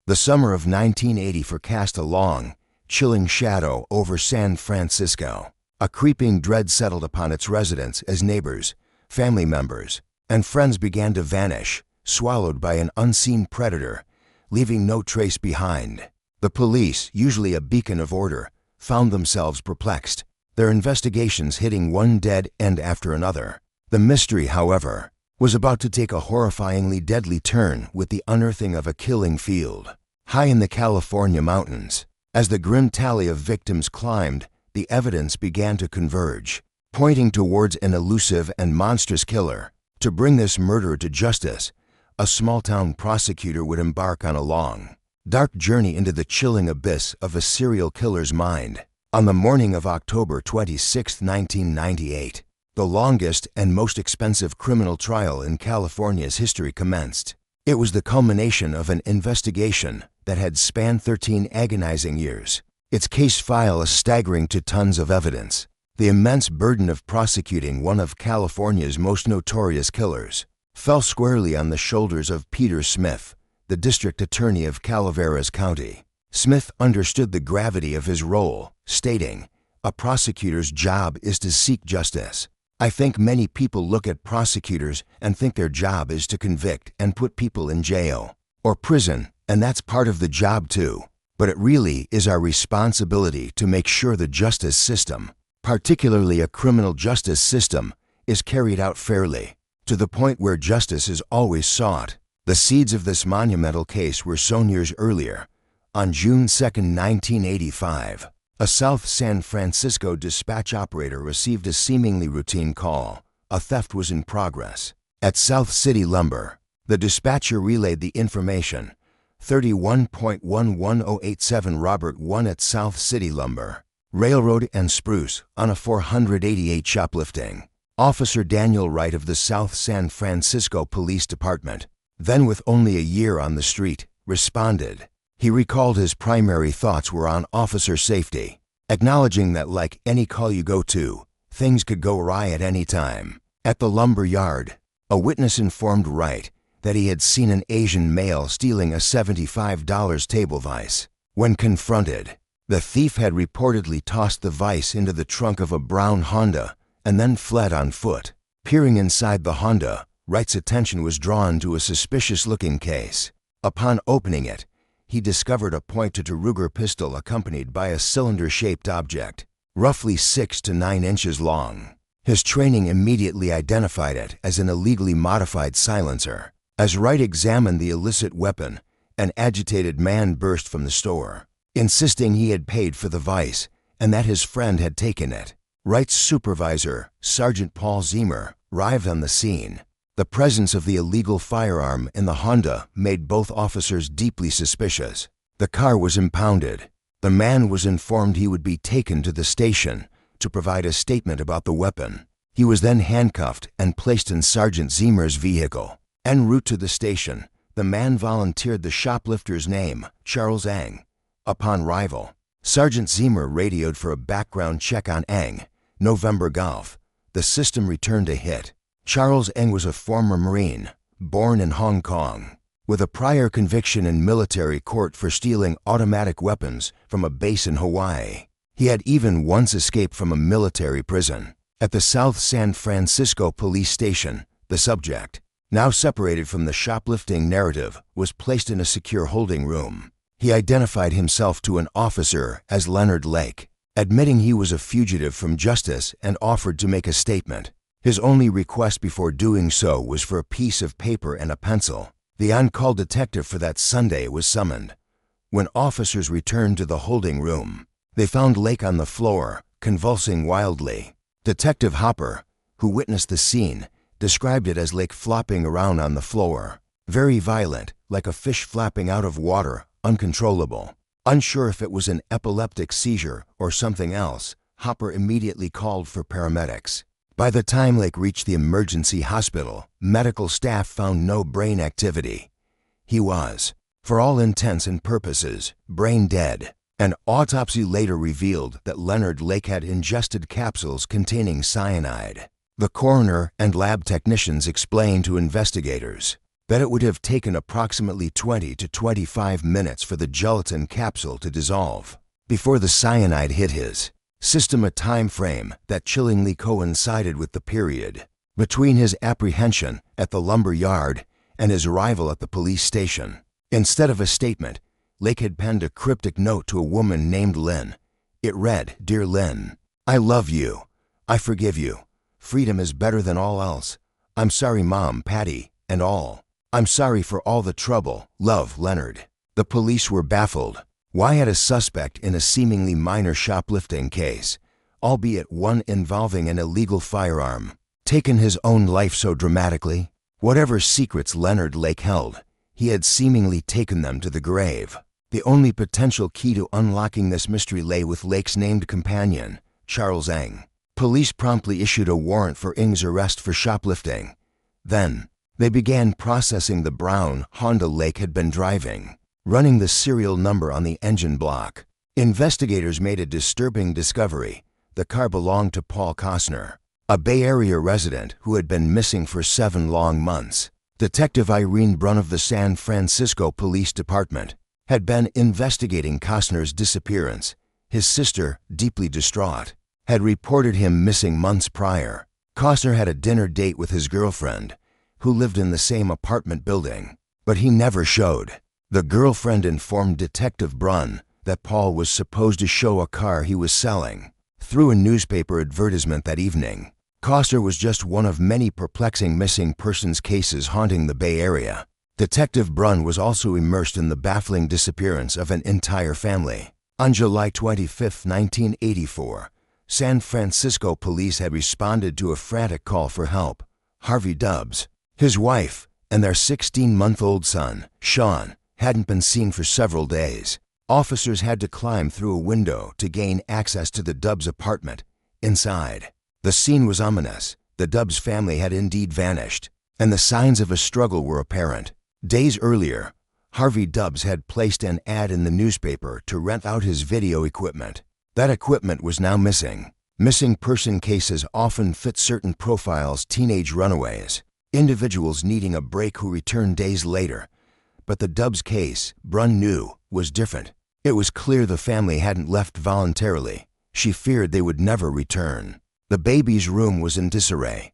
The summer of 1980 cast a long, chilling shadow over San Francisco. A creeping dread settled upon its residents as neighbors, family members, and friends began to vanish, swallowed by an unseen predator, leaving no trace behind. The police, usually a beacon of order, found themselves perplexed, their investigations hitting one dead end after another. The mystery, however, was about to take a horrifyingly deadly turn with the unearthing of a killing field. High in the California mountains, as the grim tally of victims climbed, the evidence began to converge, pointing towards an elusive and monstrous killer. To bring this murderer to justice, a small-town prosecutor would embark on a long, dark journey into the chilling abyss of a serial killer's mind. On the morning of October 26, 1998, the longest and most expensive criminal trial in California's history commenced. It was the culmination of an investigation that had spanned 13 agonizing years, its case file a staggering 2 tons of evidence. The immense burden of prosecuting one of California's most notorious killers fell squarely on the shoulders of Peter Smith, the district attorney of Calaveras County. Smith understood the gravity of his role, stating, "A prosecutor's job is to seek justice. I think many people look at prosecutors and think their job is to convict and put people in jail or prison, and that's part of the job too. But it really is our responsibility to make sure the justice system, particularly a criminal justice system, is carried out fairly, to the point where justice is always sought." The seeds of this monumental case were sown years earlier. On June 2, 1985, a South San Francisco dispatch operator received a seemingly routine call. A theft was in progress. At South City Lumber, the dispatcher relayed the information. 31.11087 Robert 1 at South City Lumber, Railroad and Spruce, on a 488 shoplifting. Officer Daniel Wright of the South San Francisco Police Department, then with only a year on the street, responded. He recalled his primary thoughts were on officer safety, acknowledging that like any call you go to, things could go awry at any time. At the lumber yard, a witness informed Wright that he had seen an Asian male stealing a $75 table vise. When confronted, the thief had reportedly tossed the vise into the trunk of a brown Honda and then fled on foot. Peering inside the Honda, Wright's attention was drawn to a suspicious-looking case. Upon opening it, he discovered a .22 Ruger pistol accompanied by a cylinder-shaped object, roughly 6 to 9 inches long. His training immediately identified it as an illegally modified silencer. As Wright examined the illicit weapon, an agitated man burst from the store, insisting he had paid for the vise and that his friend had taken it. Wright's supervisor, Sergeant Paul Zemer, arrived on the scene. The presence of the illegal firearm in the Honda made both officers deeply suspicious. The car was impounded. The man was informed he would be taken to the station to provide a statement about the weapon. He was then handcuffed and placed in Sergeant Zemer's vehicle. En route to the station, the man volunteered the shoplifter's name, Charles Eng. Upon arrival, Sergeant Zemer radioed for a background check on Eng, November Golf. The system returned a hit. Charles Eng was a former Marine, born in Hong Kong, with a prior conviction in military court for stealing automatic weapons from a base in Hawaii. He had even once escaped from a military prison. At the South San Francisco police station, the subject, now separated from the shoplifting narrative, was placed in a secure holding room. He identified himself to an officer as Leonard Lake, admitting he was a fugitive from justice and offered to make a statement. His only request before doing so was for a piece of paper and a pencil. The on-call detective for that Sunday was summoned. When officers returned to the holding room, they found Lake on the floor, convulsing wildly. Detective Hopper, who witnessed the scene, described it as Lake flopping around on the floor, very violent, like a fish flapping out of water, uncontrollable. Unsure if it was an epileptic seizure or something else, Hopper immediately called for paramedics. By the time Lake reached the emergency hospital, medical staff found no brain activity. He was, for all intents and purposes, brain dead. An autopsy later revealed that Leonard Lake had ingested capsules containing cyanide. The coroner and lab technicians explained to investigators, that it would have taken approximately 20 to 25 minutes for the gelatin capsule to dissolve before the cyanide hit his system, a time frame that chillingly coincided with the period between his apprehension at the lumber yard and his arrival at the police station. Instead of a statement, Lake had penned a cryptic note to a woman named Lynn. It read, "Dear Lynn, I love you. I forgive you. Freedom is better than all else. I'm sorry, Mom, Patty, and all. I'm sorry for all the trouble. Love, Leonard." The police were baffled. Why had a suspect in a seemingly minor shoplifting case, albeit one involving an illegal firearm, taken his own life so dramatically? Whatever secrets Leonard Lake held, he had seemingly taken them to the grave. The only potential key to unlocking this mystery lay with Lake's named companion, Charles Ng. Police promptly issued a warrant for Ng's arrest for shoplifting. Then, they began processing the brown Honda Lake had been driving, running the serial number on the engine block. Investigators made a disturbing discovery. The car belonged to Paul Costner, a Bay Area resident who had been missing for 7 long months. Detective Irene Brunn of the San Francisco Police Department had been investigating Costner's disappearance. His sister, deeply distraught, had reported him missing months prior. Costner had a dinner date with his girlfriend, who lived in the same apartment building, but he never showed. The girlfriend informed Detective Brunn that Paul was supposed to show a car he was selling through a newspaper advertisement that evening. Costner was just one of many perplexing missing persons cases haunting the Bay Area. Detective Brunn was also immersed in the baffling disappearance of an entire family. On July 25, 1984, San Francisco police had responded to a frantic call for help. Harvey Dubbs, his wife, and their 16-month-old son, Sean, hadn't been seen for several days. Officers had to climb through a window to gain access to the Dubbs apartment. Inside, the scene was ominous. The Dubbs family had indeed vanished, and the signs of a struggle were apparent. Days earlier, Harvey Dubbs had placed an ad in the newspaper to rent out his video equipment. That equipment was now missing. Missing person cases often fit certain profiles: teenage runaways, individuals needing a break who return days later. But the Dubbs case, Brunn knew, was different. It was clear the family hadn't left voluntarily. She feared they would never return. The baby's room was in disarray.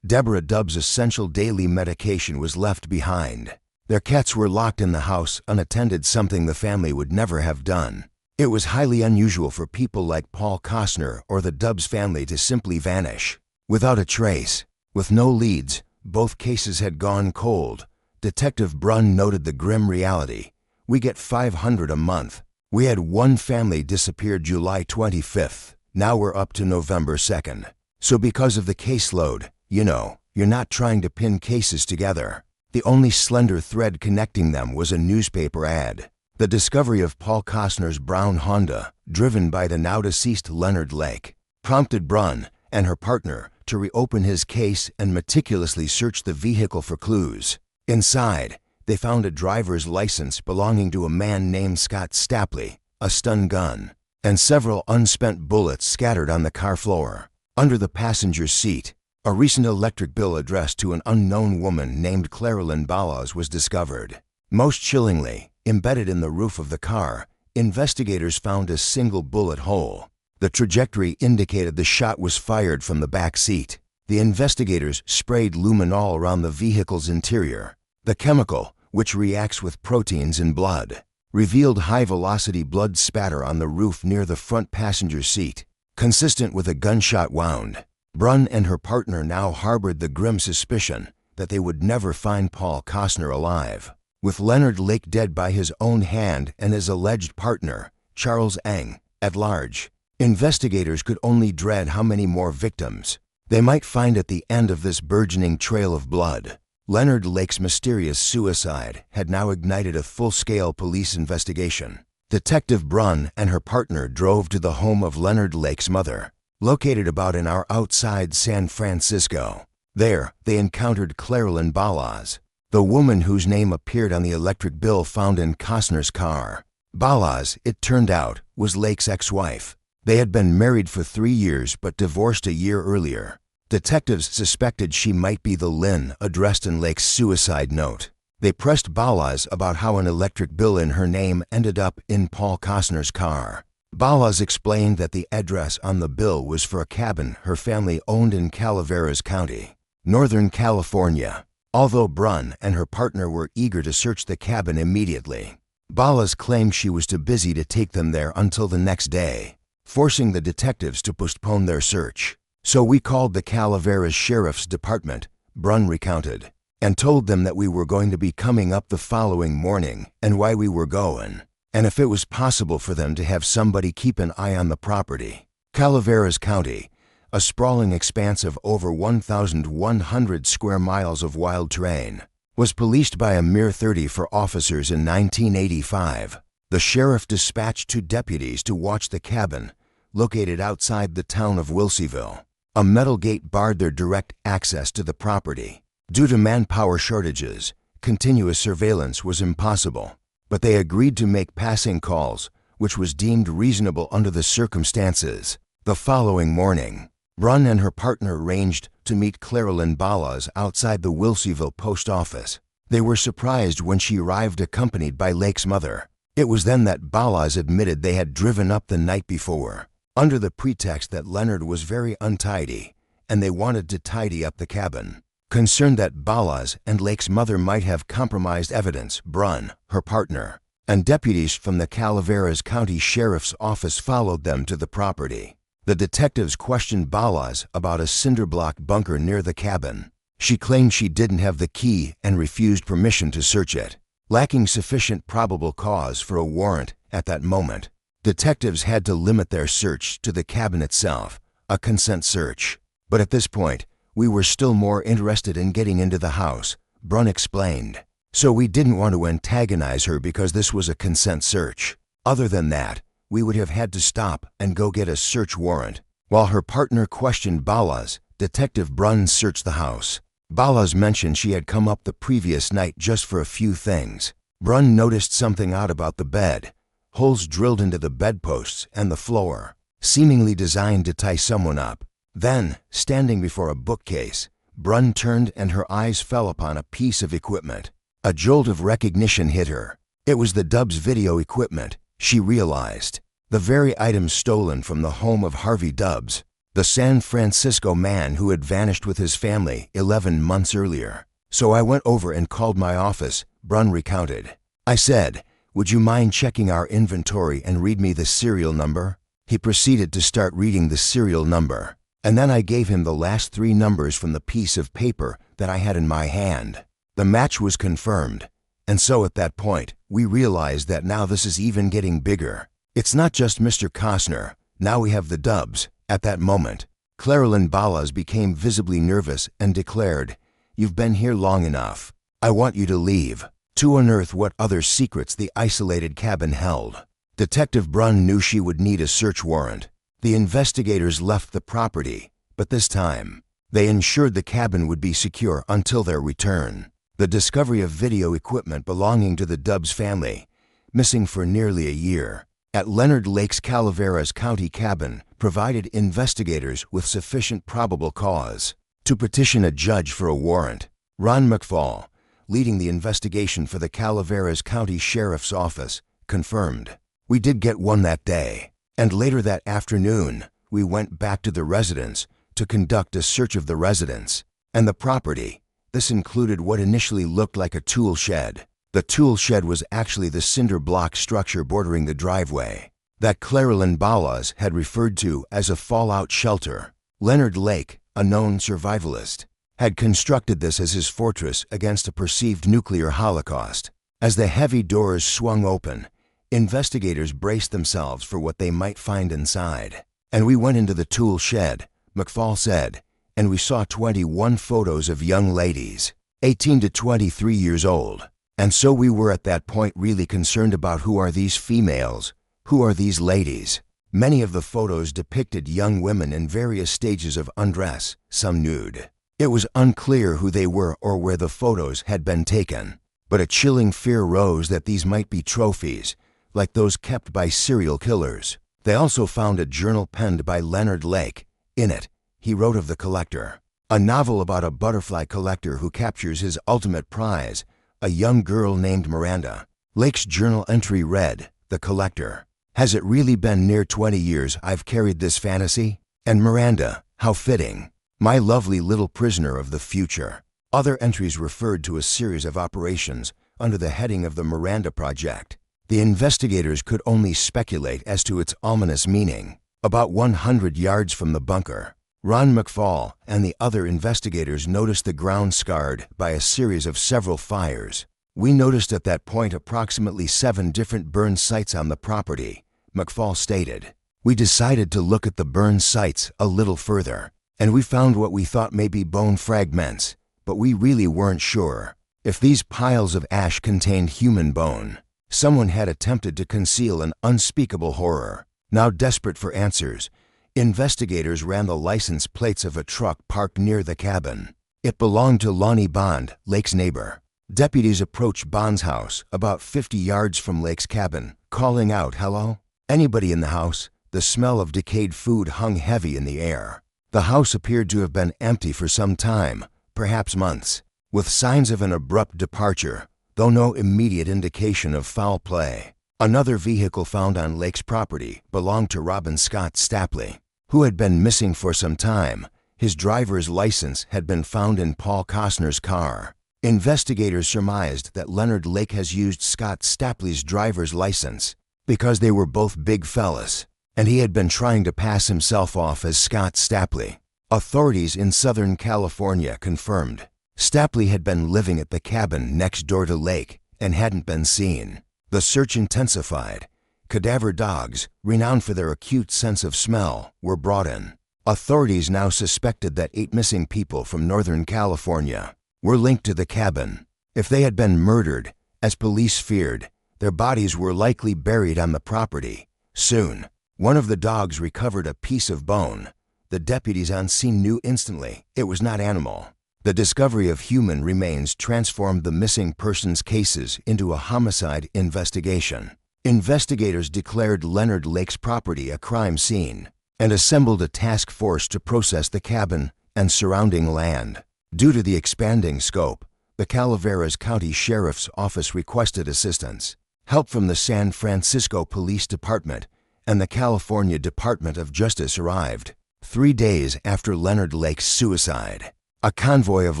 Deborah Dubbs' essential daily medication was left behind. Their cats were locked in the house unattended, something the family would never have done. It was highly unusual for people like Paul Costner or the Dubbs family to simply vanish, without a trace. With no leads, both cases had gone cold. Detective Brunn noted the grim reality. "We get $500 a month. We had one family disappear July 25th. Now we're up to November 2nd. So because of the caseload, you're not trying to pin cases together." The only slender thread connecting them was a newspaper ad. The discovery of Paul Costner's brown Honda, driven by the now-deceased Leonard Lake, prompted Brunn and her partner to reopen his case and meticulously search the vehicle for clues. Inside, they found a driver's license belonging to a man named Scott Stapley, a stun gun, and several unspent bullets scattered on the car floor. Under the passenger seat, a recent electric bill addressed to an unknown woman named Claralyn Ballas was discovered. Most chillingly, embedded in the roof of the car, investigators found a single bullet hole. The trajectory indicated the shot was fired from the back seat. The investigators sprayed luminol around the vehicle's interior. The chemical, which reacts with proteins in blood, revealed high-velocity blood spatter on the roof near the front passenger seat, consistent with a gunshot wound. Brunn and her partner now harbored the grim suspicion that they would never find Paul Costner alive. With Leonard Lake dead by his own hand and his alleged partner, Charles Ng, at large, investigators could only dread how many more victims they might find at the end of this burgeoning trail of blood. Leonard Lake's mysterious suicide had now ignited a full-scale police investigation. Detective Brunn and her partner drove to the home of Leonard Lake's mother, located about an hour outside San Francisco. There, they encountered Claralyn Ballas, the woman whose name appeared on the electric bill found in Costner's car. Ballas, it turned out, was Lake's ex-wife. They had been married for 3 years but divorced a year earlier. Detectives suspected she might be the Lynn addressed in Lake's suicide note. They pressed Balaz about how an electric bill in her name ended up in Paul Costner's car. Balaz explained that the address on the bill was for a cabin her family owned in Calaveras County, Northern California. Although Brunn and her partner were eager to search the cabin immediately, Balaz claimed she was too busy to take them there until the next day, forcing the detectives to postpone their search. "So we called the Calaveras Sheriff's Department," Brunn recounted, "and told them that we were going to be coming up the following morning and why we were going, and if it was possible for them to have somebody keep an eye on the property." Calaveras County, a sprawling expanse of over 1,100 square miles of wild terrain, was policed by a mere 34 officers in 1985. The sheriff dispatched 2 deputies to watch the cabin, located outside the town of Wilseyville. A metal gate barred their direct access to the property. Due to manpower shortages, continuous surveillance was impossible, but they agreed to make passing calls, which was deemed reasonable under the circumstances. The following morning, Brunn and her partner arranged to meet Claralyn Balaz outside the Wilseyville post office. They were surprised when she arrived accompanied by Lake's mother. It was then that Balaz admitted they had driven up the night before, under the pretext that Leonard was very untidy, and they wanted to tidy up the cabin. Concerned that Balaz and Lake's mother might have compromised evidence, Brunn, her partner, and deputies from the Calaveras County Sheriff's Office followed them to the property. The detectives questioned Balaz about a cinderblock bunker near the cabin. She claimed she didn't have the key and refused permission to search it. Lacking sufficient probable cause for a warrant at that moment, detectives had to limit their search to the cabin itself, a consent search. But at this point, we were still more interested in getting into the house, Brunn explained. So we didn't want to antagonize her because this was a consent search. Other than that, we would have had to stop and go get a search warrant. While her partner questioned Balaz, Detective Brunn searched the house. Balaz mentioned she had come up the previous night just for a few things. Brunn noticed something odd about the bed, holes drilled into the bedposts and the floor, seemingly designed to tie someone up. Then, standing before a bookcase, Brunn turned and her eyes fell upon a piece of equipment. A jolt of recognition hit her. It was the Dubs video equipment, she realized. The very item stolen from the home of Harvey Dubs, the San Francisco man who had vanished with his family 11 months earlier. "So I went over and called my office," Brunn recounted. "I said, 'Would you mind checking our inventory and read me the serial number?' He proceeded to start reading the serial number, and then I gave him the last 3 numbers from the piece of paper that I had in my hand. The match was confirmed, and so at that point, we realized that now this is even getting bigger. It's not just Mr. Costner, now we have the Dubs." At that moment, Claralyn Balaz became visibly nervous and declared, "You've been here long enough. I want you to leave," to unearth what other secrets the isolated cabin held. Detective Brunn knew she would need a search warrant. The investigators left the property, but this time, they ensured the cabin would be secure until their return. The discovery of video equipment belonging to the Dubs family, missing for nearly a year, at Leonard Lake's Calaveras County cabin provided investigators with sufficient probable cause to petition a judge for a warrant. Ron McFall, leading the investigation for the Calaveras County Sheriff's Office, confirmed, "We did get one that day, and later that afternoon, we went back to the residence to conduct a search of the residence and the property. This included what initially looked like a tool shed. The tool shed was actually the cinder block structure bordering the driveway that Claralyn Balaz had referred to as a fallout shelter. Leonard Lake, a known survivalist, had constructed this as his fortress against a perceived nuclear holocaust. As the heavy doors swung open, investigators braced themselves for what they might find inside. "And we went into the tool shed," McFall said, "and we saw 21 photos of young ladies, 18 to 23 years old. And so we were at that point really concerned about who are these females, who are these ladies. Many of the photos depicted young women in various stages of undress, some nude. It was unclear who they were or where the photos had been taken, but a chilling fear rose that these might be trophies, like those kept by serial killers." They also found a journal penned by Leonard Lake. In it, he wrote of The Collector, a novel about a butterfly collector who captures his ultimate prize, a young girl named Miranda. Lake's journal entry read, "The collector. Has it really been near 20 years I've carried this fantasy? And Miranda, how fitting. My lovely little prisoner of the future." Other entries referred to a series of operations under the heading of the Miranda Project. The investigators could only speculate as to its ominous meaning. About 100 yards from the bunker, Ron McFall and the other investigators noticed the ground scarred by a series of several fires. "We noticed at that point approximately 7 different burn sites on the property," McFall stated. "We decided to look at the burn sites a little further, and we found what we thought may be bone fragments, but we really weren't sure if these piles of ash contained human bone. Someone had attempted to conceal an unspeakable horror." Now desperate for answers, investigators ran the license plates of a truck parked near the cabin. It belonged to Lonnie Bond, Lake's neighbor. Deputies approached Bond's house, about 50 yards from Lake's cabin, calling out, "Hello? Anybody in the house?" The smell of decayed food hung heavy in the air. The house appeared to have been empty for some time, perhaps months, with signs of an abrupt departure, though no immediate indication of foul play. Another vehicle found on Lake's property belonged to Robin Scott Stapley, who had been missing for some time. His driver's license had been found in Paul Costner's car. Investigators surmised that Leonard Lake has used Scott Stapley's driver's license because they were both big fellas, and he had been trying to pass himself off as Scott Stapley. Authorities in Southern California confirmed Stapley had been living at the cabin next door to Lake and hadn't been seen. The search intensified. Cadaver dogs, renowned for their acute sense of smell, were brought in. Authorities now suspected that 8 missing people from Northern California were linked to the cabin. If they had been murdered, as police feared, their bodies were likely buried on the property. Soon, one of the dogs recovered a piece of bone. The deputies on scene knew instantly it was not animal. The discovery of human remains transformed the missing persons cases into a homicide investigation. Investigators declared Leonard Lake's property a crime scene and assembled a task force to process the cabin and surrounding land. Due to the expanding scope, the Calaveras County Sheriff's Office requested assistance. Help from the San Francisco Police Department and the California Department of Justice arrived 3 days after Leonard Lake's suicide. A convoy of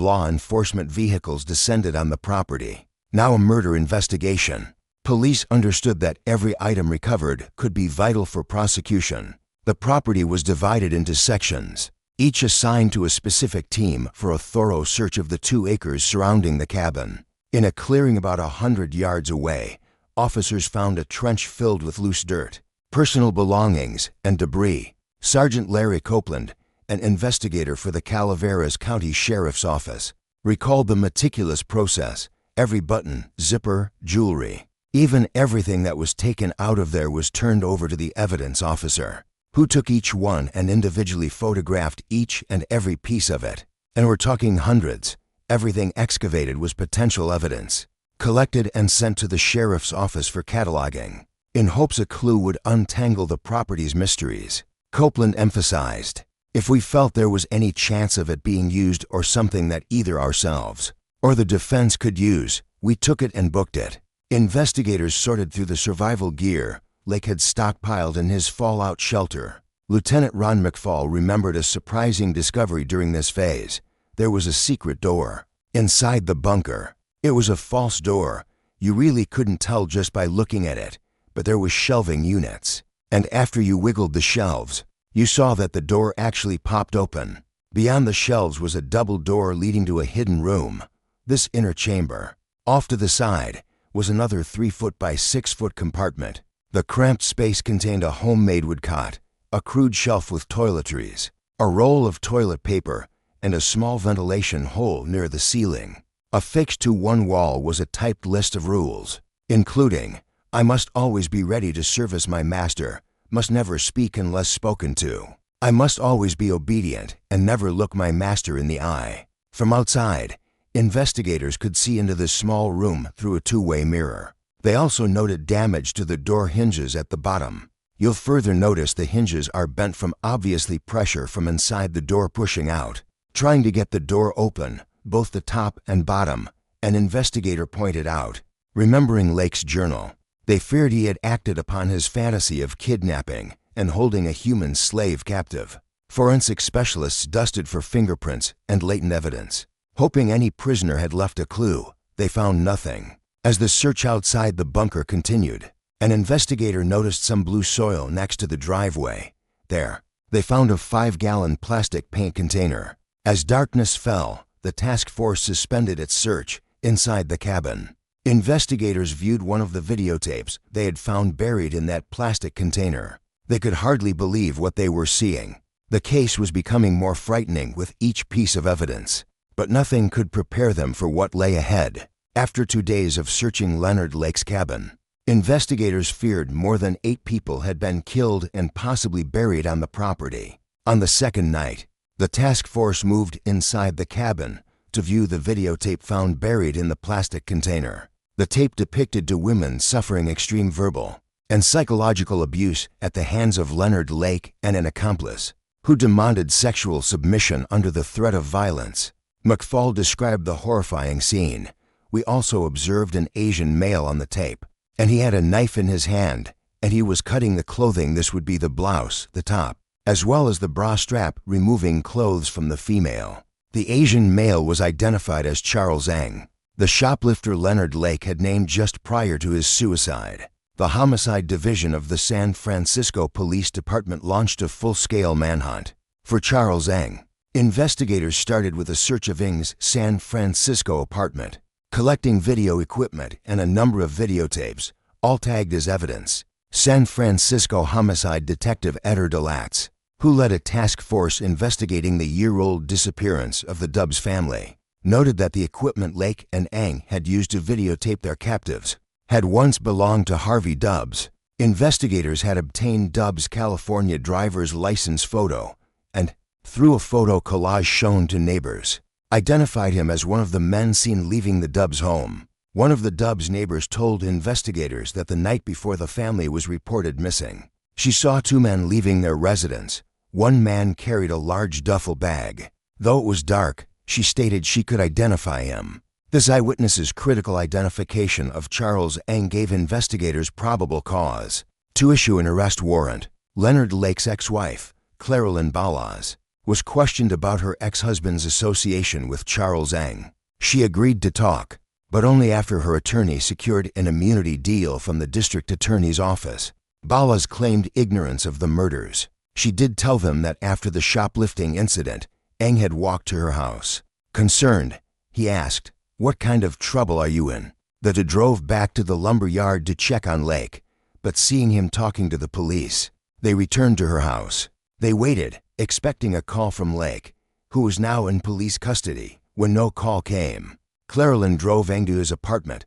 law enforcement vehicles descended on the property. Now a murder investigation. Police understood that every item recovered could be vital for prosecution. The property was divided into sections, each assigned to a specific team for a thorough search of the 2 acres surrounding the cabin. In a clearing about 100 yards away, officers found a trench filled with loose dirt, personal belongings, and debris. Sergeant Larry Copeland, an investigator for the Calaveras County Sheriff's Office, recalled the meticulous process. Every button, zipper, jewelry, even everything that was taken out of there was turned over to the evidence officer, who took each one and individually photographed each and every piece of it. And we're talking hundreds. Everything excavated was potential evidence, collected and sent to the sheriff's office for cataloging, in hopes a clue would untangle the property's mysteries. Copeland emphasized, "If we felt there was any chance of it being used or something that either ourselves or the defense could use, we took it and booked it." Investigators sorted through the survival gear Lake had stockpiled in his fallout shelter. Lieutenant Ron McFall remembered a surprising discovery during this phase. There was a secret door inside the bunker. It was a false door. You really couldn't tell just by looking at it, but there was shelving units. And after you wiggled the shelves, you saw that the door actually popped open. Beyond the shelves was a double door leading to a hidden room. This inner chamber, off to the side, was another 3-foot by 6-foot compartment. The cramped space contained a homemade wood cot, a crude shelf with toiletries, a roll of toilet paper, and a small ventilation hole near the ceiling. Affixed to one wall was a typed list of rules, including, "I must always be ready to service my master, must never speak unless spoken to. I must always be obedient and never look my master in the eye." From outside, investigators could see into the small room through a 2-way mirror. They also noted damage to the door hinges at the bottom. You'll further notice the hinges are bent from obviously pressure from inside the door pushing out. Trying to get the door open, both the top and bottom, an investigator pointed out. Remembering Lake's journal, they feared he had acted upon his fantasy of kidnapping and holding a human slave captive. Forensic specialists dusted for fingerprints and latent evidence. Hoping any prisoner had left a clue, they found nothing. As the search outside the bunker continued, an investigator noticed some blue soil next to the driveway. There, they found a 5-gallon plastic paint container. As darkness fell, the task force suspended its search inside the cabin. Investigators viewed one of the videotapes they had found buried in that plastic container. They could hardly believe what they were seeing. The case was becoming more frightening with each piece of evidence, but nothing could prepare them for what lay ahead. After 2 days of searching Leonard Lake's cabin, investigators feared more than 8 people had been killed and possibly buried on the property. On the second night, the task force moved inside the cabin to view the videotape found buried in the plastic container. The tape depicted 2 women suffering extreme verbal and psychological abuse at the hands of Leonard Lake and an accomplice, who demanded sexual submission under the threat of violence. McFall described the horrifying scene. We also observed an Asian male on the tape, and he had a knife in his hand, and he was cutting the clothing. This would be the blouse, the top, as well as the bra strap, removing clothes from the female. The Asian male was identified as Charles Ng, the shoplifter Leonard Lake had named just prior to his suicide. The Homicide Division of the San Francisco Police Department launched a full-scale manhunt for Charles Ng. Investigators started with a search of Ng's San Francisco apartment, collecting video equipment and a number of videotapes, all tagged as evidence. San Francisco homicide detective Eder DeLatz, who led a task force investigating the year-old disappearance of the Dubs family, noted that the equipment Lake and Ng had used to videotape their captives had once belonged to Harvey Dubs. Investigators had obtained Dubs' California driver's license photo and, through a photo collage shown to neighbors, identified him as one of the men seen leaving the Dubs home. One of the Dubs neighbors told investigators that the night before the family was reported missing, she saw 2 men leaving their residence. One man carried a large duffel bag. Though it was dark, she stated she could identify him. This eyewitness's critical identification of Charles Ng gave investigators probable cause to issue an arrest warrant. Leonard Lake's ex-wife, Claralyn Ballas, was questioned about her ex-husband's association with Charles Ng. She agreed to talk, but only after her attorney secured an immunity deal from the district attorney's office. Ballas claimed ignorance of the murders. She did tell them that after the shoplifting incident, Ng had walked to her house. Concerned, he asked, "What kind of trouble are you in?" The 2 drove back to the lumber yard to check on Lake, but seeing him talking to the police, they returned to her house. They waited, expecting a call from Lake, who was now in police custody, when no call came. Claralyn drove Ng to his apartment.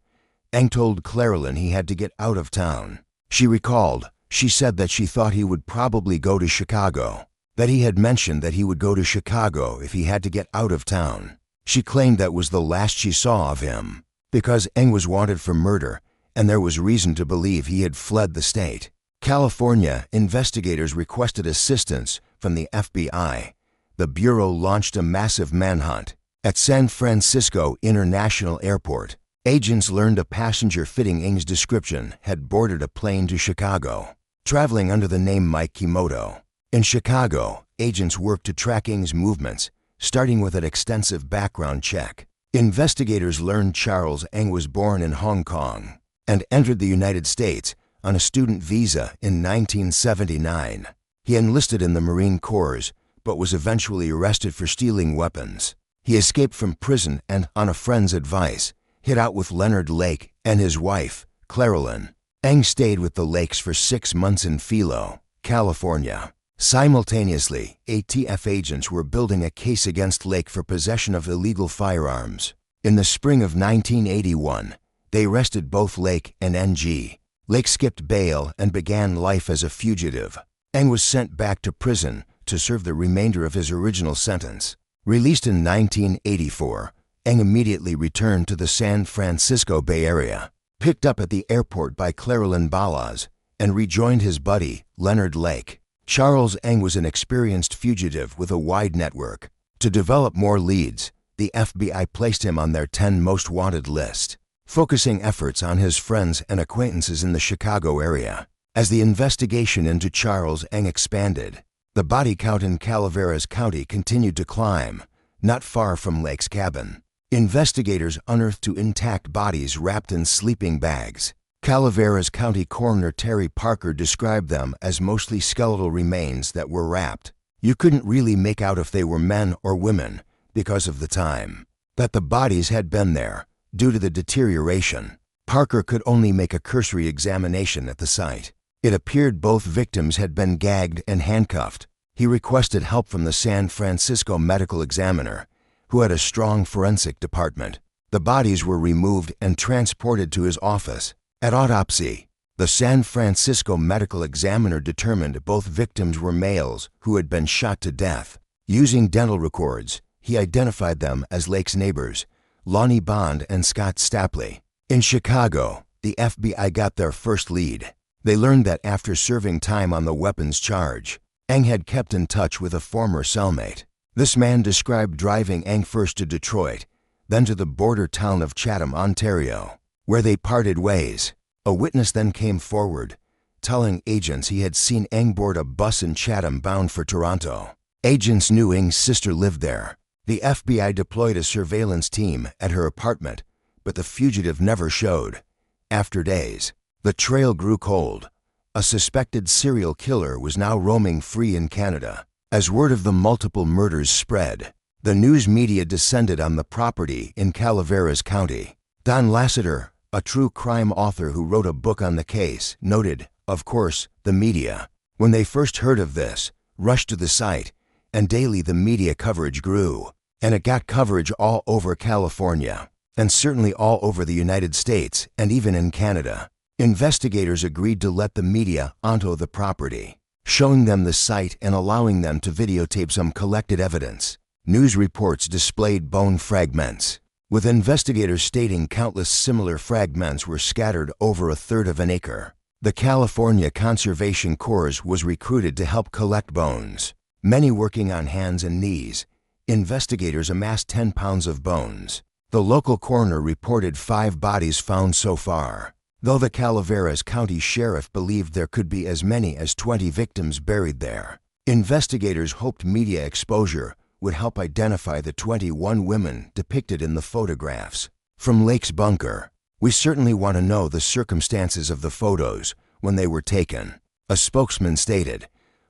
Ng told Claralyn he had to get out of town. She recalled, she said that she thought he would probably go to Chicago, that he had mentioned that he would go to Chicago if he had to get out of town. She claimed that was the last she saw of him, because Ng was wanted for murder, and there was reason to believe he had fled the state. California investigators requested assistance from the FBI. The Bureau launched a massive manhunt. At San Francisco International Airport, agents learned a passenger fitting Ng's description had boarded a plane to Chicago, traveling under the name Mike Kimoto. In Chicago, agents worked to track Ng's movements, starting with an extensive background check. Investigators learned Charles Ng was born in Hong Kong and entered the United States on a student visa in 1979. He enlisted in the Marine Corps, but was eventually arrested for stealing weapons. He escaped from prison and, on a friend's advice, hid out with Leonard Lake and his wife, Claralyn. Ng stayed with the Lakes for 6 months in Philo, California. Simultaneously, ATF agents were building a case against Lake for possession of illegal firearms. In the spring of 1981, they arrested both Lake and NG. Lake skipped bail and began life as a fugitive. Ng was sent back to prison to serve the remainder of his original sentence. Released in 1984, Ng immediately returned to the San Francisco Bay Area, picked up at the airport by Claralyn Ballas, and rejoined his buddy, Leonard Lake. Charles Ng was an experienced fugitive with a wide network. To develop more leads, the FBI placed him on their 10 most wanted list, focusing efforts on his friends and acquaintances in the Chicago area. As the investigation into Charles Ng expanded, the body count in Calaveras County continued to climb, not far from Lake's cabin. Investigators unearthed 2 intact bodies wrapped in sleeping bags. Calaveras County Coroner Terry Parker described them as mostly skeletal remains that were wrapped. You couldn't really make out if they were men or women because of the time that the bodies had been there due to the deterioration. Parker could only make a cursory examination at the site. It appeared both victims had been gagged and handcuffed. He requested help from the San Francisco medical examiner, who had a strong forensic department. The bodies were removed and transported to his office. At autopsy, the San Francisco medical examiner determined both victims were males who had been shot to death. Using dental records, he identified them as Lake's neighbors, Lonnie Bond and Scott Stapley. In Chicago, the FBI got their first lead. They learned that after serving time on the weapons charge, Ng had kept in touch with a former cellmate. This man described driving Ng first to Detroit, then to the border town of Chatham, Ontario, where they parted ways. A witness then came forward, telling agents he had seen Ng board a bus in Chatham bound for Toronto. Agents knew Ng's sister lived there. The FBI deployed a surveillance team at her apartment, but the fugitive never showed. After days, the trail grew cold. A suspected serial killer was now roaming free in Canada. As word of the multiple murders spread, the news media descended on the property in Calaveras County. Don Lasseter, a true crime author who wrote a book on the case, noted, of course, the media, when they first heard of this, rushed to the site, and daily the media coverage grew. And it got coverage all over California, and certainly all over the United States and even in Canada. Investigators agreed to let the media onto the property, showing them the site and allowing them to videotape some collected evidence. News reports displayed bone fragments, with investigators stating countless similar fragments were scattered over 1/3 of an acre. The California Conservation Corps was recruited to help collect bones. Many working on hands and knees, investigators amassed 10 pounds of bones. The local coroner reported 5 bodies found so far, though the Calaveras County Sheriff believed there could be as many as 20 victims buried there. Investigators hoped media exposure would help identify the 21 women depicted in the photographs. From Lake's bunker, we certainly want to know the circumstances of the photos when they were taken. A spokesman stated,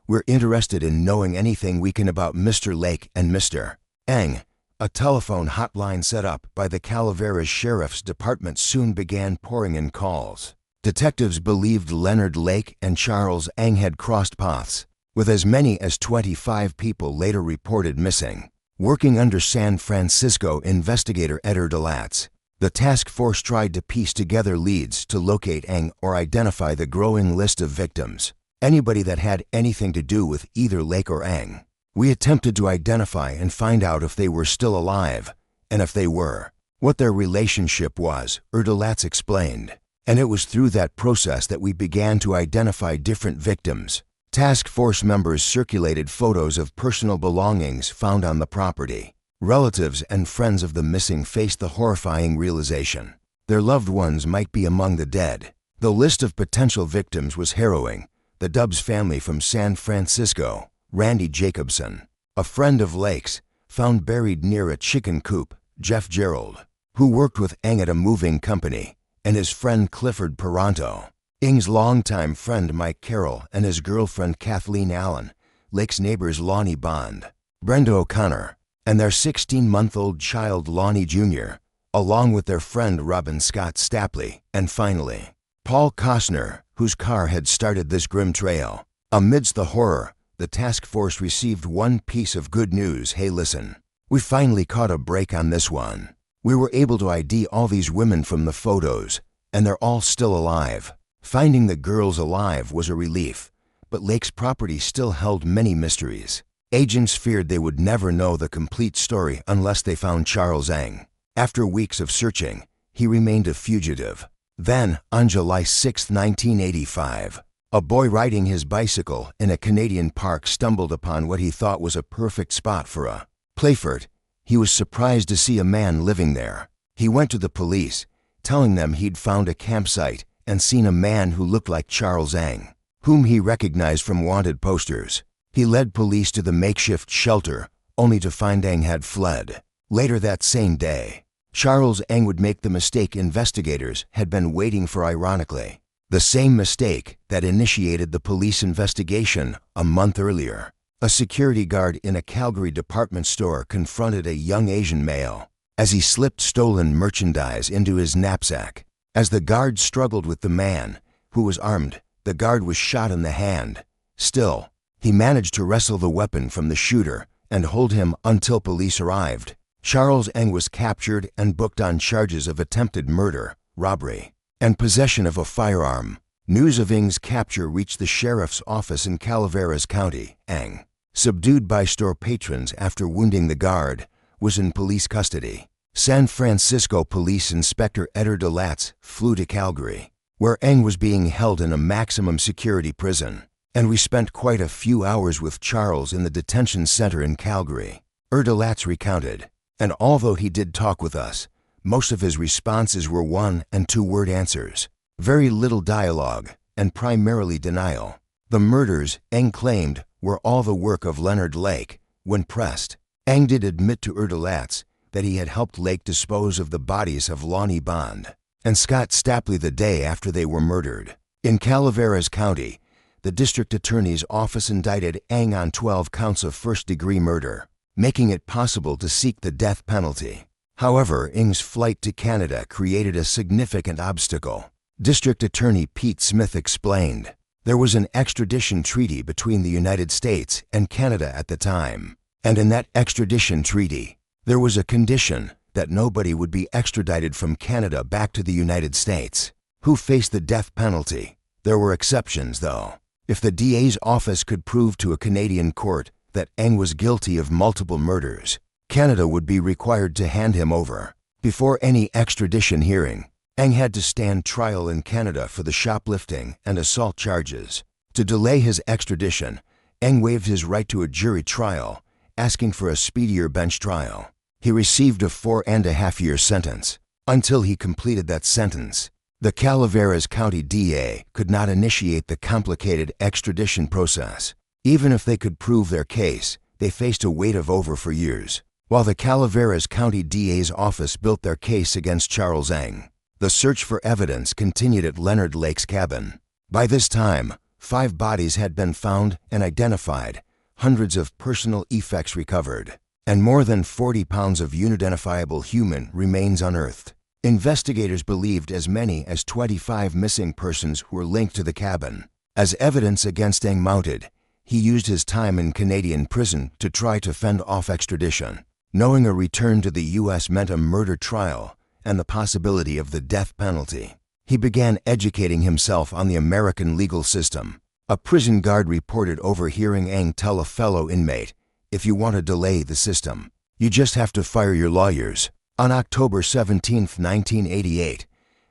"We're interested in knowing anything we can about Mr. Lake and Mr. Ng." A telephone hotline set up by the Calaveras Sheriff's Department soon began pouring in calls. Detectives believed Leonard Lake and Charles Ng had crossed paths, with as many as 25 people later reported missing. Working under San Francisco investigator Eder DeLatz, the task force tried to piece together leads to locate Ng or identify the growing list of victims, anybody that had anything to do with either Lake or Ng. We attempted to identify and find out if they were still alive, and if they were, what their relationship was, DeLatz explained. And it was through that process that we began to identify different victims. Task force members circulated photos of personal belongings found on the property. Relatives and friends of the missing faced the horrifying realization their loved ones might be among the dead. The list of potential victims was harrowing. The Dubs family from San Francisco, Randy Jacobson, a friend of Lake's, found buried near a chicken coop, Jeff Gerald, who worked with Ng at a moving company, and his friend Clifford Peranto. Ng's longtime friend Mike Carroll and his girlfriend Kathleen Allen, Lake's neighbors Lonnie Bond, Brenda O'Connor, and their 16-month-old child Lonnie Jr., along with their friend Robin Scott Stapley, and finally, Paul Costner, whose car had started this grim trail. Amidst the horror, the task force received one piece of good news. Hey, listen, we finally caught a break on this one. We were able to ID all these women from the photos, and they're all still alive. Finding the girls alive was a relief, but Lake's property still held many mysteries. Agents feared they would never know the complete story unless they found Charles Ng. After weeks of searching, he remained a fugitive. Then, on July 6, 1985, a boy riding his bicycle in a Canadian park stumbled upon what he thought was a perfect spot for a playfort He was surprised to see a man living there. He went to the police, telling them he'd found a campsite and seen a man who looked like Charles Ng, whom he recognized from wanted posters. He led police to the makeshift shelter, only to find Ng had fled. Later that same day, Charles Ng would make the mistake investigators had been waiting for, ironically. The same mistake that initiated the police investigation a month earlier. A security guard in a Calgary department store confronted a young Asian male as he slipped stolen merchandise into his knapsack. As the guard struggled with the man, who was armed, the guard was shot in the hand. Still, he managed to wrestle the weapon from the shooter and hold him until police arrived. Charles Ng was captured and booked on charges of attempted murder, robbery, and possession of a firearm. News of Ng's capture reached the sheriff's office in Calaveras County. Ng, subdued by store patrons after wounding the guard, was in police custody. San Francisco Police Inspector Eder DeLatz flew to Calgary, where Ng was being held in a maximum security prison, and we spent quite a few hours with Charles in the detention center in Calgary. DeLatz recounted, and although he did talk with us, most of his responses were one- and two-word answers. Very little dialogue, and primarily denial. The murders, Ng claimed, were all the work of Leonard Lake. When pressed, Ng did admit to DeLatz that he had helped Lake dispose of the bodies of Lonnie Bond and Scott Stapley the day after they were murdered. In Calaveras County, the district attorney's office indicted Ng on 12 counts of first-degree murder, making it possible to seek the death penalty. However, Ng's flight to Canada created a significant obstacle. District Attorney Pete Smith explained, there was an extradition treaty between the United States and Canada at the time, and in that extradition treaty, there was a condition that nobody would be extradited from Canada back to the United States who faced the death penalty. There were exceptions, though. If the DA's office could prove to a Canadian court that Ng was guilty of multiple murders, Canada would be required to hand him over. Before any extradition hearing, Ng had to stand trial in Canada for the shoplifting and assault charges. To delay his extradition, Ng waived his right to a jury trial, asking for a speedier bench trial. He received a 4.5-year sentence. Until he completed that sentence, the Calaveras County DA could not initiate the complicated extradition process. Even if they could prove their case, they faced a wait of over 4 years. While the Calaveras County DA's office built their case against Charles Ng, the search for evidence continued at Leonard Lake's cabin. By this time, 5 bodies had been found and identified, hundreds of personal effects recovered, and more than 40 pounds of unidentifiable human remains unearthed. Investigators believed as many as 25 missing persons were linked to the cabin. As evidence against Ng mounted, he used his time in Canadian prison to try to fend off extradition, knowing a return to the U.S. meant a murder trial and the possibility of the death penalty. He began educating himself on the American legal system. A prison guard reported overhearing Ng tell a fellow inmate, "If you want to delay the system, you just have to fire your lawyers." On October 17, 1988,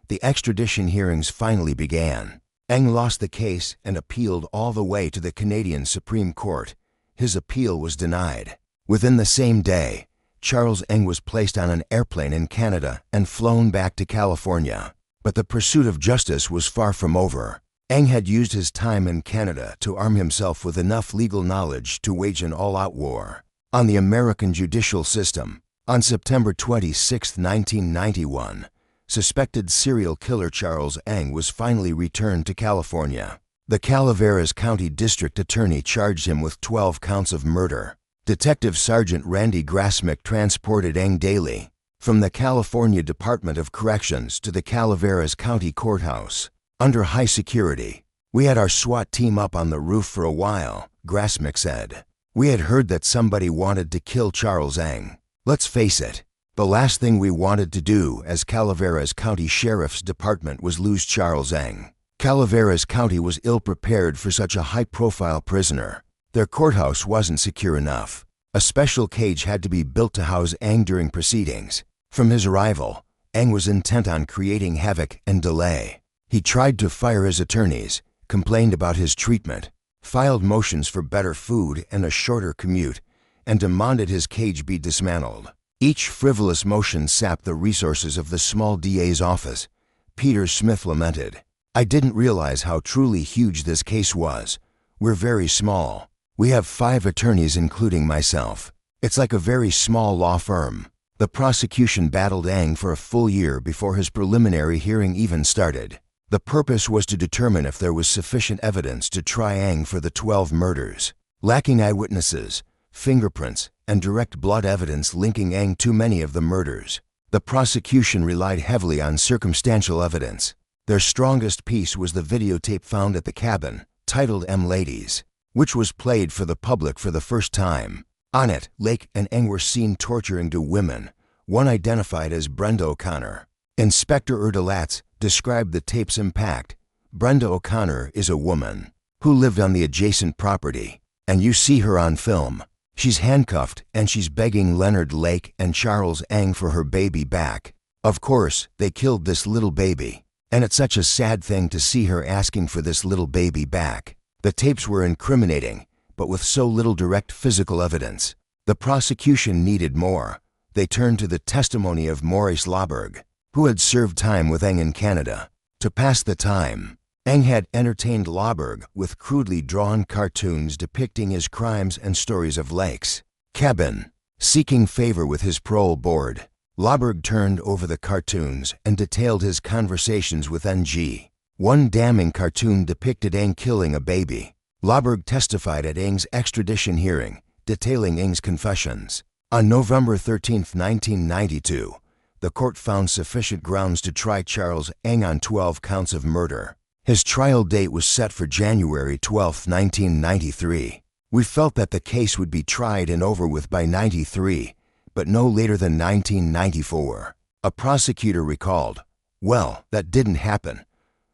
the extradition hearings finally began. Ng lost the case and appealed all the way to the Canadian Supreme Court. His appeal was denied. Within the same day, Charles Ng was placed on an airplane in Canada and flown back to California. But the pursuit of justice was far from over. Ng had used his time in Canada to arm himself with enough legal knowledge to wage an all-out war on the American judicial system. On September 26, 1991, suspected serial killer Charles Ng was finally returned to California. The Calaveras County District Attorney charged him with 12 counts of murder. Detective Sergeant Randy Grasmick transported Ng daily from the California Department of Corrections to the Calaveras County Courthouse under high security. "We had our SWAT team up on the roof for a while," Grasmick said. "We had heard that somebody wanted to kill Charles Ng. Let's face it, the last thing we wanted to do as Calaveras County Sheriff's Department was lose Charles Ng." Calaveras County was ill-prepared for such a high-profile prisoner. Their courthouse wasn't secure enough. A special cage had to be built to house Ng during proceedings. From his arrival, Ng was intent on creating havoc and delay. He tried to fire his attorneys, complained about his treatment, filed motions for better food and a shorter commute, and demanded his cage be dismantled. Each frivolous motion sapped the resources of the small DA's office, Peter Smith lamented. I didn't realize how truly huge this case was. We're very small. We have 5 attorneys including myself. It's like a very small law firm. The prosecution battled Ang for a full year before his preliminary hearing even started. The purpose was to determine if there was sufficient evidence to try Ang for the 12 murders. Lacking eyewitnesses, fingerprints, and direct blood evidence linking Ang to many of the murders, the prosecution relied heavily on circumstantial evidence. Their strongest piece was the videotape found at the cabin, titled M Ladies, which was played for the public for the first time. On it, Lake and Ang were seen torturing 2 women, one identified as Brenda O'Connor. Inspector Erdelatz described the tape's impact. Brenda O'Connor is a woman who lived on the adjacent property, and you see her on film. She's handcuffed and she's begging Leonard Lake and Charles Ang for her baby back. Of course, they killed this little baby, and it's such a sad thing to see her asking for this little baby back. The tapes were incriminating, but with so little direct physical evidence, the prosecution needed more. They turned to the testimony of Maurice Lauberg, who had served time with Ang in Canada. To pass the time, Ang had entertained Lauberg with crudely drawn cartoons depicting his crimes and stories of Lake's cabin. Seeking favor with his parole board, Lauberg turned over the cartoons and detailed his conversations with NG. One damning cartoon depicted Ang killing a baby. Lauberg testified at Ang's extradition hearing, detailing Ang's confessions. On November 13, 1992, the court found sufficient grounds to try Charles Ang on 12 counts of murder. His trial date was set for January 12, 1993. We felt that the case would be tried and over with by '93, but no later than 1994. A prosecutor recalled, "Well, that didn't happen.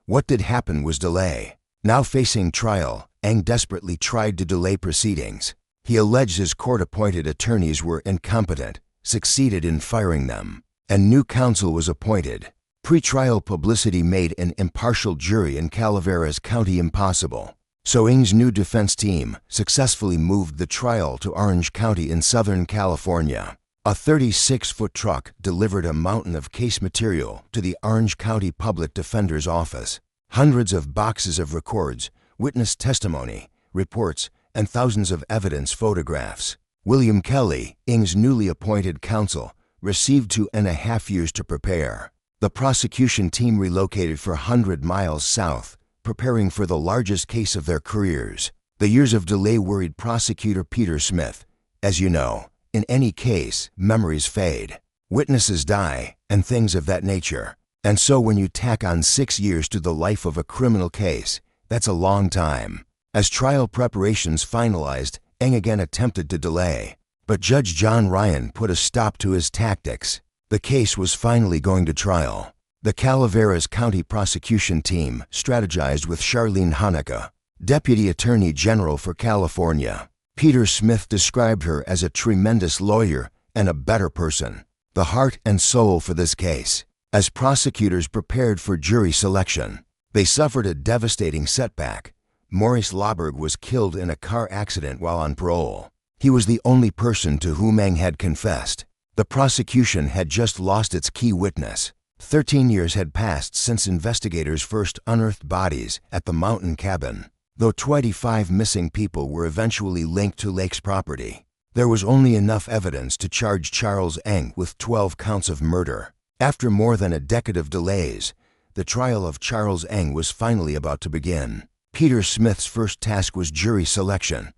What did happen was delay." Now facing trial, Ang desperately tried to delay proceedings. He alleged his court-appointed attorneys were incompetent, succeeded in firing them, and new counsel was appointed. Pre-trial publicity made an impartial jury in Calaveras County impossible. So Ang's new defense team successfully moved the trial to Orange County in Southern California. A 36-foot truck delivered a mountain of case material to the Orange County Public Defender's office. Hundreds of boxes of records, witness testimony, reports, and thousands of evidence photographs. William Kelly, Ang's newly appointed counsel, received 2.5 years to prepare. The prosecution team relocated for 100 miles south, preparing for the largest case of their careers. The years of delay worried prosecutor Peter Smith. As you know, in any case, memories fade. Witnesses die, and things of that nature. And so when you tack on 6 years to the life of a criminal case, that's a long time. As trial preparations finalized, Ang again attempted to delay. But Judge John Ryan put a stop to his tactics. The case was finally going to trial. The Calaveras County prosecution team strategized with Charlene Haneke, Deputy Attorney General for California. Peter Smith described her as a tremendous lawyer and a better person, the heart and soul for this case. As prosecutors prepared for jury selection, they suffered a devastating setback. Maurice Lauberg was killed in a car accident while on parole. He was the only person to whom Ang had confessed. The prosecution had just lost its key witness. 13 years had passed since investigators first unearthed bodies at the mountain cabin. Though 25 missing people were eventually linked to Lake's property, there was only enough evidence to charge Charles Ang with 12 counts of murder. After more than a decade of delays, the trial of Charles Ang was finally about to begin. Peter Smith's first task was jury selection,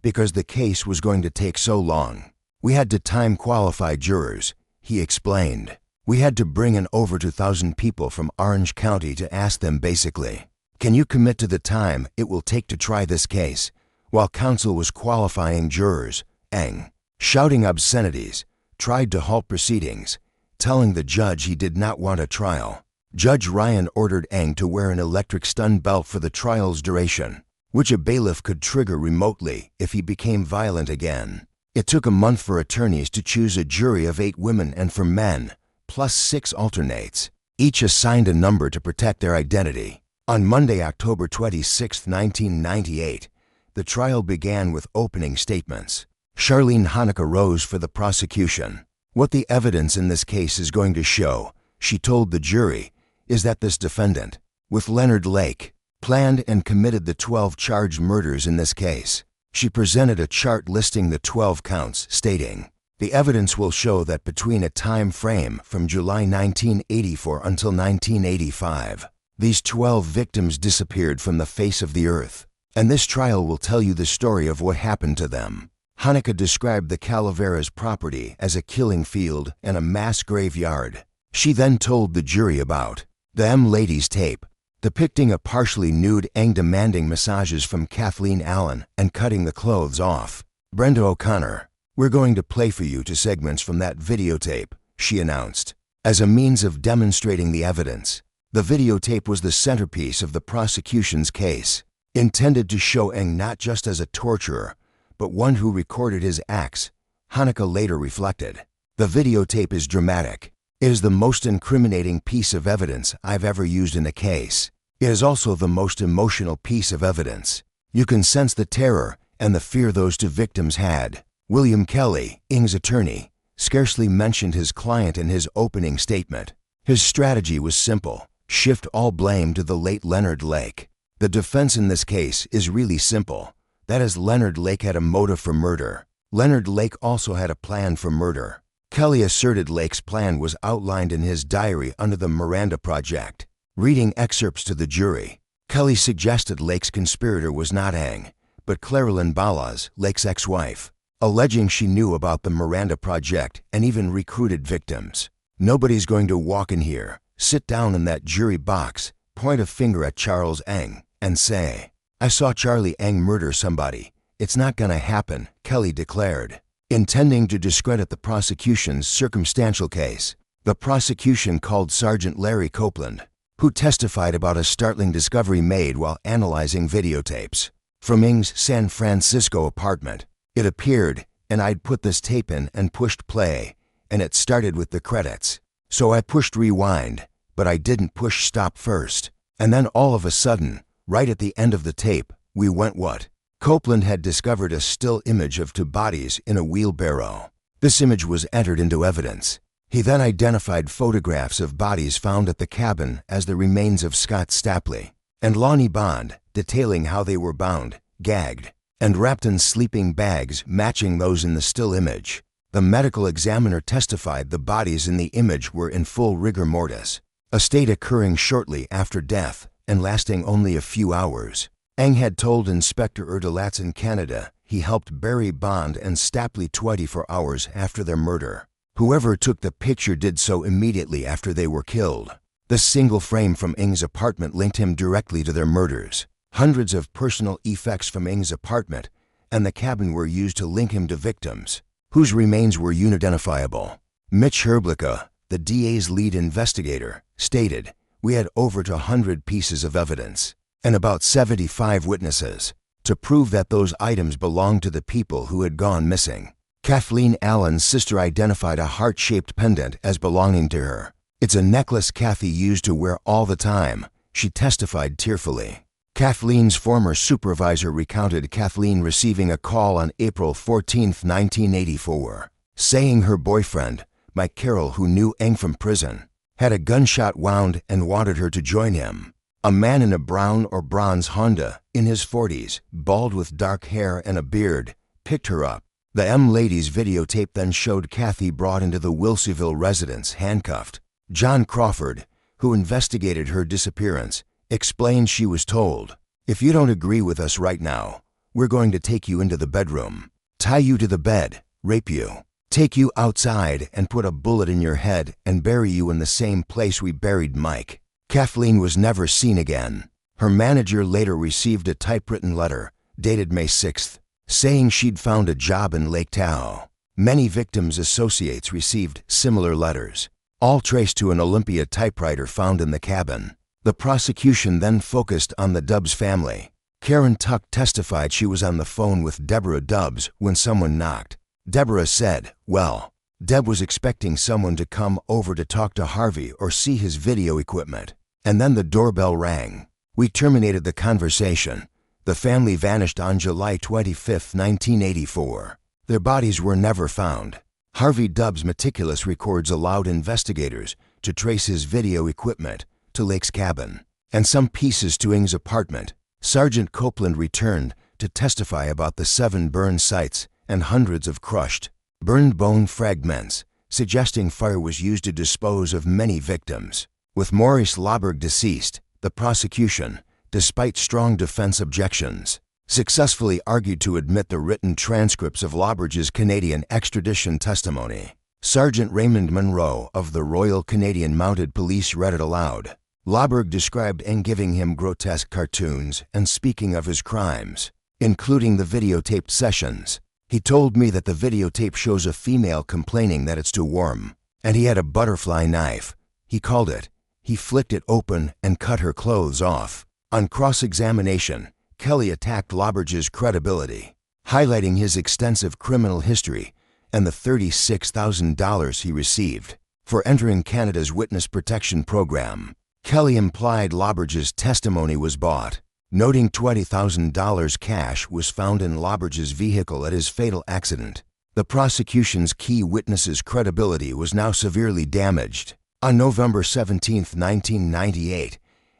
because the case was going to take so long. We had to time qualified jurors, he explained. We had to bring in over 2,000 people from Orange County to ask them basically, "Can you commit to the time it will take to try this case?" While counsel was qualifying jurors, Ang, shouting obscenities, tried to halt proceedings, telling the judge he did not want a trial. Judge Ryan ordered Ang to wear an electric stun belt for the trial's duration, which a bailiff could trigger remotely if he became violent again. It took a month for attorneys to choose a jury of 8 women and for men, plus 6 alternates, each assigned a number to protect their identity. On Monday, October 26, 1998, the trial began with opening statements. Charlene Haneke rose for the prosecution. What the evidence in this case is going to show, she told the jury, is that this defendant, with Leonard Lake, planned and committed the 12 charged murders in this case. She presented a chart listing the 12 counts, stating, "The evidence will show that between a time frame from July 1984 until 1985, these 12 victims disappeared from the face of the earth, and this trial will tell you the story of what happened to them." Hanukkah described the Calaveras property as a killing field and a mass graveyard. She then told the jury about the M Ladies tape, depicting a partially nude Eng demanding massages from Kathleen Allen and cutting the clothes off. "Brenda O'Connor, we're going to play for you 2 segments from that videotape," she announced, as a means of demonstrating the evidence. The videotape was the centerpiece of the prosecution's case, intended to show Eng not just as a torturer, but one who recorded his acts. Hanukkah later reflected, "The videotape is dramatic. It is the most incriminating piece of evidence I've ever used in a case. It is also the most emotional piece of evidence. You can sense the terror and the fear those 2 victims had." William Kelly, Eng's attorney, scarcely mentioned his client in his opening statement. His strategy was simple: shift all blame to the late Leonard Lake. The defense in this case is really simple. That is, Leonard Lake had a motive for murder. Leonard Lake also had a plan for murder. Kelly asserted Lake's plan was outlined in his diary under the Miranda Project. Reading excerpts to the jury, Kelly suggested Lake's conspirator was not Eng, but Claralyn Ballas, Lake's ex-wife, alleging she knew about the Miranda Project and even recruited victims. "Nobody's going to walk in here, sit down in that jury box, point a finger at Charles Eng, and say, 'I saw Charlie Eng murder somebody.' It's not gonna happen," Kelly declared. Intending to discredit the prosecution's circumstantial case, the prosecution called Sergeant Larry Copeland, who testified about a startling discovery made while analyzing videotapes from Eng's San Francisco apartment. "It appeared, and I'd put this tape in and pushed play, and it started with the credits. So I pushed rewind, but I didn't push stop first. And then all of a sudden, right at the end of the tape, we went what?" Copeland had discovered a still image of 2 bodies in a wheelbarrow. This image was entered into evidence. He then identified photographs of bodies found at the cabin as the remains of Scott Stapley and Lonnie Bond, detailing how they were bound, gagged, and wrapped in sleeping bags matching those in the still image. The medical examiner testified the bodies in the image were in full rigor mortis, a state occurring shortly after death and lasting only a few hours. Eng had told Inspector Erdelatz in Canada he helped bury Bond and Stapley 24 hours after their murder. Whoever took the picture did so immediately after they were killed. The single frame from Eng's apartment linked him directly to their murders. Hundreds of personal effects from Eng's apartment and the cabin were used to link him to victims, whose remains were unidentifiable. Mitch Herblicka, the DA's lead investigator, stated, "We had over 100 pieces of evidence and about 75 witnesses to prove that those items belonged to the people who had gone missing." Kathleen Allen's sister identified a heart-shaped pendant as belonging to her. "It's a necklace Kathy used to wear all the time," she testified tearfully. Kathleen's former supervisor recounted Kathleen receiving a call on April 14, 1984, saying her boyfriend, Mike Carroll, who knew Eng from prison, had a gunshot wound and wanted her to join him. A man in a brown or bronze Honda, in his 40s, bald with dark hair and a beard, picked her up. The M Ladies videotape then showed Kathy brought into the Wilseyville residence handcuffed. John Crawford, who investigated her disappearance, explained she was told, "If you don't agree with us right now, we're going to take you into the bedroom, tie you to the bed, rape you, take you outside and put a bullet in your head and bury you in the same place we buried Mike." Kathleen was never seen again. Her manager later received a typewritten letter, dated May 6th, saying she'd found a job in Lake Tahoe. Many victims' associates received similar letters, all traced to an Olympia typewriter found in the cabin. The prosecution then focused on the Dubs family. Karen Tuck testified she was on the phone with Deborah Dubs when someone knocked. Deborah said, "Well, Deb was expecting someone to come over to talk to Harvey or see his video equipment. And then the doorbell rang. We terminated the conversation. The family vanished on July 25, 1984. Their bodies were never found." Harvey Dubb's meticulous records allowed investigators to trace his video equipment to Lake's cabin, and some pieces to Ng's apartment. Sergeant Copeland returned to testify about the 7 burn sites and hundreds of crushed, burned bone fragments, suggesting fire was used to dispose of many victims. With Maurice Lauberg deceased, the prosecution, despite strong defense objections, successfully argued to admit the written transcripts of Lauberg's Canadian extradition testimony. Sergeant Raymond Monroe of the Royal Canadian Mounted Police read it aloud. Lauberg described Ng giving him grotesque cartoons and speaking of his crimes, including the videotaped sessions. He told me that the videotape shows a female complaining that it's too warm, and he had a butterfly knife. He called it. He flicked it open and cut her clothes off. On cross-examination, Kelly attacked Lauberg's credibility, highlighting his extensive criminal history and the $36,000 he received for entering Canada's Witness Protection Program. Kelly implied Lauberg's testimony was bought, noting $20,000 cash was found in Lauberg's vehicle at his fatal accident. The prosecution's key witness's credibility was now severely damaged. On November 17, 1998,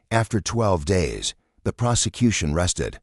after 12 days, the prosecution rested.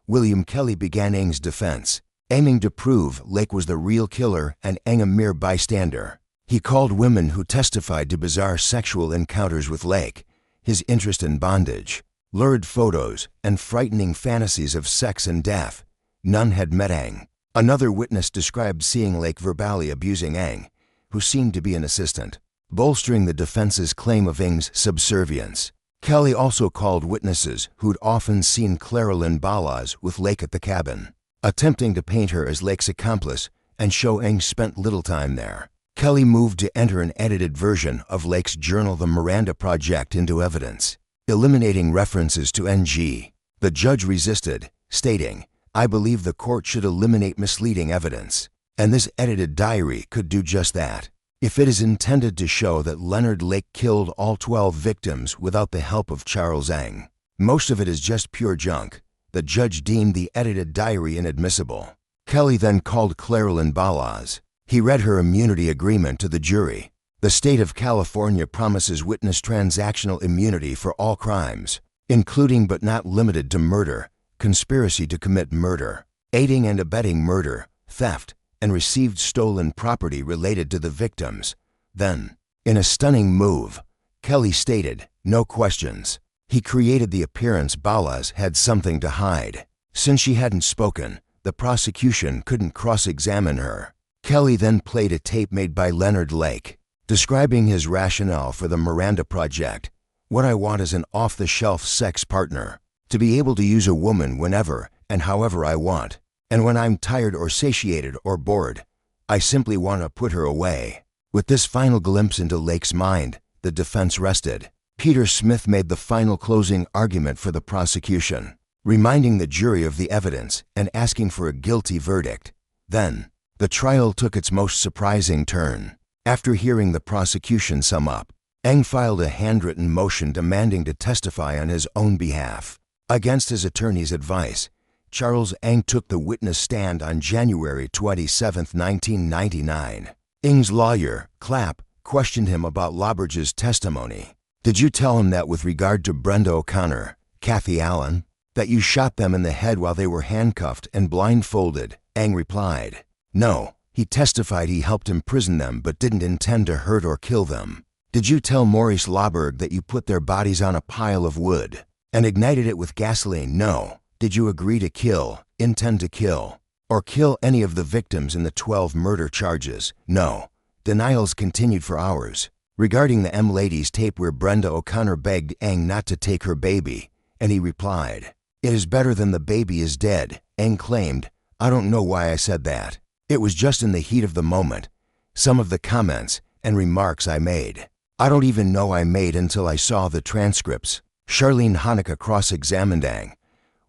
William Kelly began Ng's defense, aiming to prove Lake was the real killer and Ng a mere bystander. He called women who testified to bizarre sexual encounters with Lake, his interest in bondage, lurid photos, and frightening fantasies of sex and death. None had met Ng. Another witness described seeing Lake verbally abusing Ng, who seemed to be an assistant, bolstering the defense's claim of Ng's subservience. Kelly also called witnesses who'd often seen Clara Lynn Ballas with Lake at the cabin, attempting to paint her as Lake's accomplice and show Ng spent little time there. Kelly moved to enter an edited version of Lake's journal The Miranda Project into evidence, eliminating references to NG. The judge resisted, stating, "I believe the court should eliminate misleading evidence, and this edited diary could do just that. If it is intended to show that Leonard Lake killed all 12 victims without the help of Charles Ng, most of it is just pure junk." The judge deemed the edited diary inadmissible. Kelly then called Clara Lynn Ballas. He read her immunity agreement to the jury. The state of California promises witness transactional immunity for all crimes, including but not limited to murder, conspiracy to commit murder, aiding and abetting murder, theft, and received stolen property related to the victims. Then, in a stunning move, Kelly stated, "No questions." He created the appearance Ballas had something to hide. Since she hadn't spoken, the prosecution couldn't cross-examine her. Kelly then played a tape made by Leonard Lake, describing his rationale for the Miranda Project. "What I want is an off-the-shelf sex partner, to be able to use a woman whenever and however I want. And when I'm tired or satiated or bored, I simply want to put her away." With this final glimpse into Lake's mind, the defense rested. Peter Smith made the final closing argument for the prosecution, reminding the jury of the evidence and asking for a guilty verdict. Then, the trial took its most surprising turn. After hearing the prosecution sum up, Ng filed a handwritten motion demanding to testify on his own behalf. Against his attorney's advice, Charles Ng took the witness stand on January 27, 1999. Ng's lawyer, Clapp, questioned him about Lauberg's testimony. "Did you tell him that with regard to Brenda O'Connor, Kathy Allen, that you shot them in the head while they were handcuffed and blindfolded?" Ng replied, "No." He testified he helped imprison them but didn't intend to hurt or kill them. "Did you tell Maurice Lauberg that you put their bodies on a pile of wood and ignited it with gasoline?" "No." "Did you agree to kill, intend to kill, or kill any of the victims in the 12 murder charges?" "No." Denials continued for hours. Regarding the M-Ladies tape where Brenda O'Connor begged Ng not to take her baby, and he replied, "It is better than the baby is dead," Ng claimed, "I don't know why I said that. It was just in the heat of the moment. Some of the comments and remarks I made, I don't even know I made until I saw the transcripts." Charlene Hanukkah cross-examined Ng.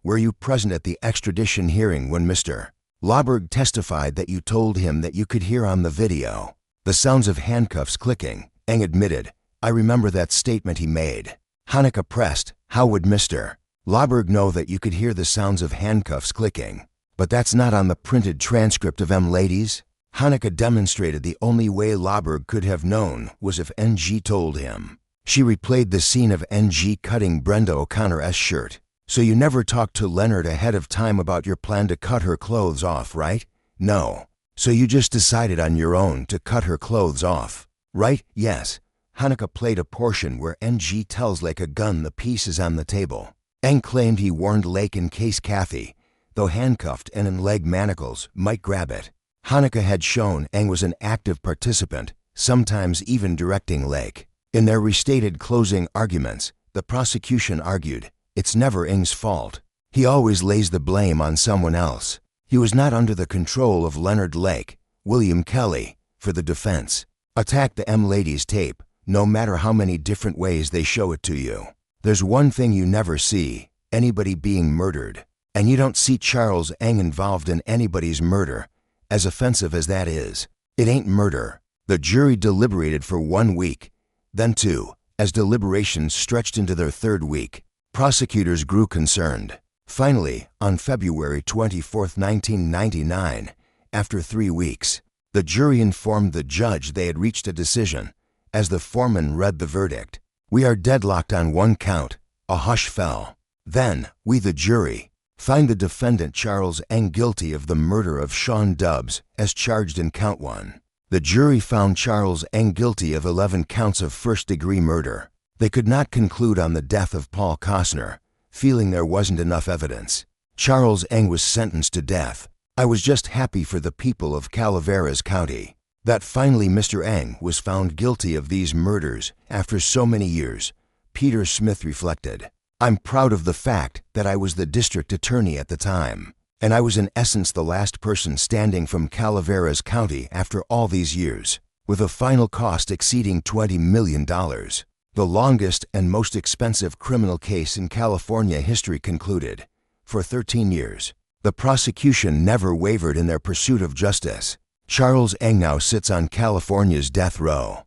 "Were you present at the extradition hearing when Mr. Lauberg testified that you told him that you could hear on the video the sounds of handcuffs clicking?" Ng admitted, "I remember that statement he made." Hanukkah pressed, "How would Mr. Lauberg know that you could hear the sounds of handcuffs clicking? But that's not on the printed transcript of M-Ladies." Hanukkah demonstrated the only way Lauberg could have known was if NG told him. She replayed the scene of NG cutting Brenda O'Connor's shirt. So you never talked to Leonard ahead of time about your plan to cut her clothes off, right? No. So you just decided on your own to cut her clothes off, right? Yes. Hanukkah played a portion where NG tells Lake a gun the piece is on the table. Eng claimed he warned Lake in case Kathy, though handcuffed and in leg manacles, might grab it. Hanukkah had shown Eng was an active participant, sometimes even directing Lake. In their restated closing arguments, the prosecution argued, it's never Eng's fault. He always lays the blame on someone else. He was not under the control of Leonard Lake, William Kelly, for the defense. Attack the M-Ladies tape, no matter how many different ways they show it to you. There's one thing you never see, anybody being murdered. And you don't see Charles Eng involved in anybody's murder, as offensive as that is. It ain't murder. The jury deliberated for 1 week, then 2, as deliberations stretched into their 3rd week. Prosecutors grew concerned. Finally, on February 24, 1999, after 3 weeks, the jury informed the judge they had reached a decision. As the foreman read the verdict, we are deadlocked on 1 count. A hush fell. Then, we the jury find the defendant Charles Eng guilty of the murder of Sean Dubbs as charged in count 1. The jury found Charles Eng guilty of 11 counts of first-degree murder. They could not conclude on the death of Paul Costner, feeling there wasn't enough evidence. Charles Eng was sentenced to death. I was just happy for the people of Calaveras County that finally Mr. Eng was found guilty of these murders after so many years. Peter Smith reflected, I'm proud of the fact that I was the district attorney at the time, and I was in essence the last person standing from Calaveras County after all these years, with a final cost exceeding $20 million. The longest and most expensive criminal case in California history concluded. For 13 years, the prosecution never wavered in their pursuit of justice. Charles Eng now sits on California's death row.